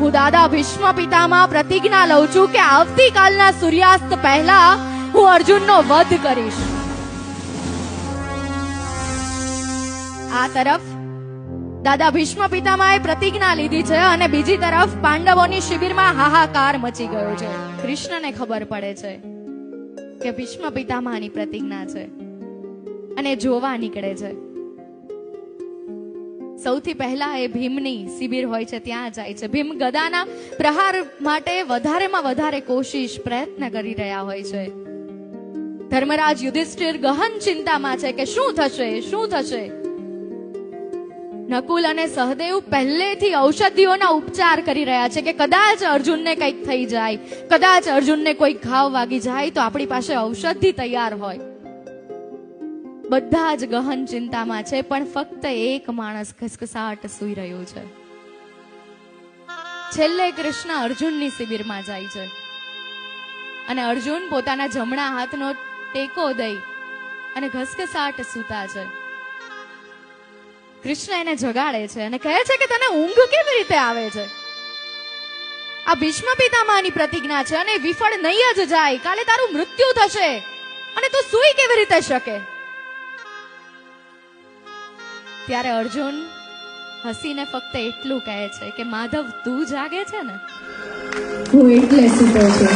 હું દાદા ભીષ્મ પિતામહ પ્રતિજ્ઞા લઉં છું કે આવતીકાલના સૂર્યાસ્ત પહેલા હું અર્જુનનો વધ કરીશ. આ તરફ દાદા ભીષ્મ પિતામહે પ્રતિજ્ઞા લીધી છે અને બીજી તરફ પાંડવોની શિબિરમાં હાહાકાર મચી ગયો છે. કૃષ્ણને ખબર પડે છે કે ભીષ્મ પિતામહની પ્રતિજ્ઞા છે અને જોવા નીકળે છે. સૌથી પહેલા એ ભીમની શિબિર હોય છે ત્યાં જાય છે. ભીમ ગદાના પ્રહાર માટે વધારેમાં વધારે કોશિશ પ્રયત્ન કરી રહ્યા હોય છે. ધર્મરાજ યુધિષ્ઠિર ગહન ચિંતામાં છે કે શું થશે શું થશે. નકુલ અને સહદેવ પહેલેથી ઔષધિઓના ઉપચાર કરી રહ્યા છે કે કદાચ અર્જુનને કંઈક થઈ જાય, કદાચ અર્જુનને કોઈ ઘાવ વાગી જાય તો આપણી પાસે ઔષધિ તૈયાર હોય. બધા જ ગહન ચિંતામાં છે પણ ફક્ત એક માણસ ખસખસાટ સૂઈ રહ્યો છે. છેલ્લે કૃષ્ણ અર્જુનની શિબિરમાં જાય છે અને અર્જુન પોતાના જમણા હાથનો ટેકો દઈ અને ઘસઘસાટ સૂતા છે. કૃષ્ણ એને જગાડે છે અને કહે છે કે તને ઊંઘ કેવી રીતે આવે છે? આ ભીષ્મ પિતામહની પ્રતિજ્ઞા છે અને વિફળ નહીં જ જાય. કાલે તારું મૃત્યુ થશે અને તું સૂઈ કેવી રીતે શકે? ત્યારે અર્જુન હસીને ફક્ત એટલું કહે છે કે માધવ તું જાગે છે ને, હું એટલે સૂતો છું.